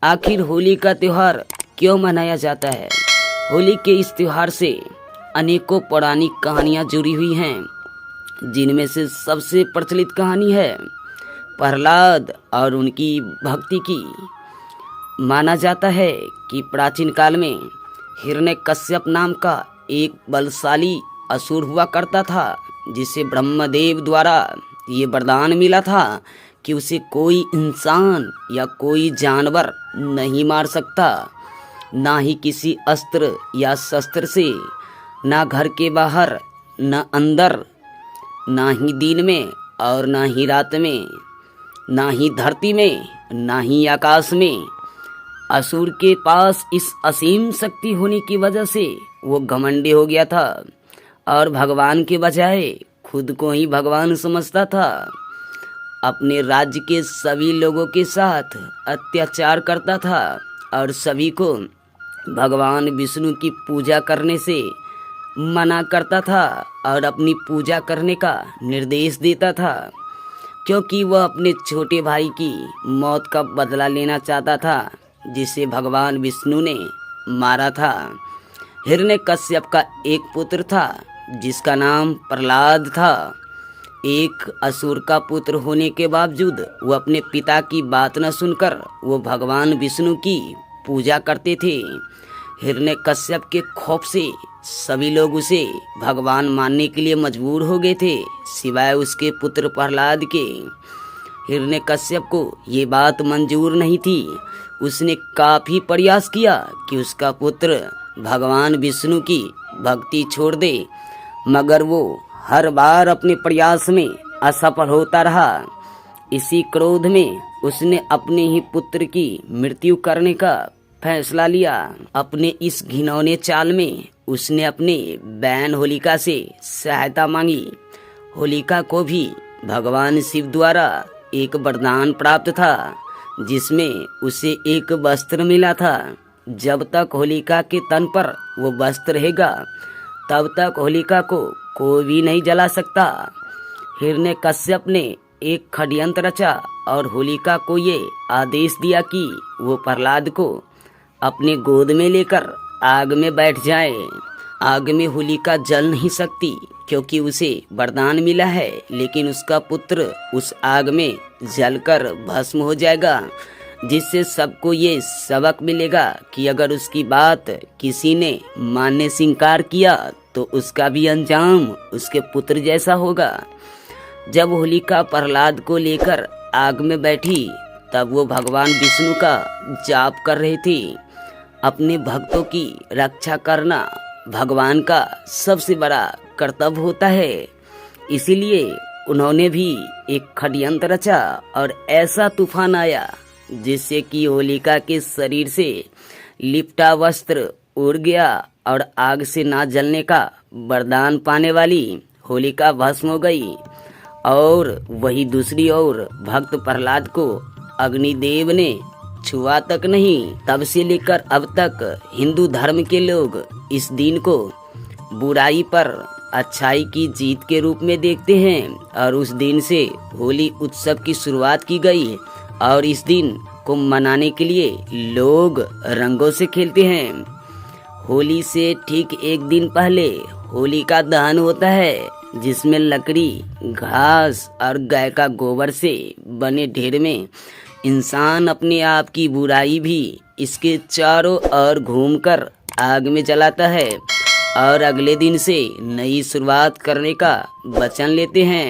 आखिर होली का त्यौहार क्यों मनाया जाता है? होली के इस त्यौहार से अनेकों पौराणिक कहानियाँ जुड़ी हुई हैं, जिनमें से सबसे प्रचलित कहानी है प्रहलाद और उनकी भक्ति की। माना जाता है कि प्राचीन काल में हिरण्यकश्यप नाम का एक बलशाली असुर हुआ करता था, जिसे ब्रह्मदेव द्वारा ये वरदान मिला था कि उसे कोई इंसान या कोई जानवर नहीं मार सकता, ना ही किसी अस्त्र या शस्त्र से, ना घर के बाहर, न अंदर, ना ही दिन में और ना ही रात में, ना ही धरती में, ना ही आकाश में। असुर के पास इस असीम शक्ति होने की वजह से वो घमंडी हो गया था और भगवान के बजाय खुद को ही भगवान समझता था। अपने राज्य के सभी लोगों के साथ अत्याचार करता था और सभी को भगवान विष्णु की पूजा करने से मना करता था और अपनी पूजा करने का निर्देश देता था, क्योंकि वह अपने छोटे भाई की मौत का बदला लेना चाहता था, जिसे भगवान विष्णु ने मारा था। हिरण्यकश्यप का एक पुत्र था जिसका नाम प्रहलाद था। एक असुर का पुत्र होने के बावजूद वो अपने पिता की बात न सुनकर वो भगवान विष्णु की पूजा करते थे। हिरण्यकश्यप के खौफ से सभी लोग उसे भगवान मानने के लिए मजबूर हो गए थे, सिवाय उसके पुत्र प्रहलाद के। हिरण्यकश्यप को ये बात मंजूर नहीं थी। उसने काफी प्रयास किया कि उसका पुत्र भगवान विष्णु की भक्ति छोड़ दे, मगर वो हर बार अपने प्रयास में असफल होता रहा। इसी क्रोध में उसने अपने ही पुत्र की मृत्यु करने का फैसला लिया। अपने इस घिनौने चाल में उसने अपने बहन होलिका से सहायता मांगी। होलिका को भी भगवान शिव द्वारा एक वरदान प्राप्त था, जिसमें उसे एक वस्त्र मिला था। जब तक होलिका के तन पर वो वस्त्र रहेगा, तब तक होलिका को कोई भी नहीं जला सकता। हिरण्यकश्यप ने एक षड्यंत्र रचा और होलिका को ये आदेश दिया कि वो प्रहलाद को अपने गोद में लेकर आग में बैठ जाए। आग में होलिका जल नहीं सकती, क्योंकि उसे वरदान मिला है, लेकिन उसका पुत्र उस आग में जलकर भस्म हो जाएगा, जिससे सबको ये सबक मिलेगा कि अगर उसकी बात किसी ने मानने से इनकार किया तो उसका भी अंजाम उसके पुत्र जैसा होगा। जब होलिका प्रहलाद को लेकर आग में बैठी, तब वो भगवान विष्णु का जाप कर रही थी। अपने भक्तों की रक्षा करना भगवान का सबसे बड़ा कर्तव्य होता है, इसीलिए उन्होंने भी एक षड्यंत्र रचा और ऐसा तूफान आया जिससे कि होलिका के शरीर से लिपटा वस्त्र उड़ गया और आग से ना जलने का वरदान पाने वाली होलिका भस्म हो गई। और वही दूसरी ओर भक्त प्रहलाद को अग्निदेव ने छुआ तक नहीं। तब से लेकर अब तक हिंदू धर्म के लोग इस दिन को बुराई पर अच्छाई की जीत के रूप में देखते हैं और उस दिन से होली उत्सव की शुरुआत की गई और इस दिन को मनाने के लिए लोग रंगों से खेलते हैं। होली से ठीक एक दिन पहले होलिका दहन होता है, जिसमें लकड़ी, घास और गाय का गोबर से बने ढेर में इंसान अपने आप की बुराई भी इसके चारों ओर घूमकर आग में जलाता है और अगले दिन से नई शुरुआत करने का वचन लेते हैं।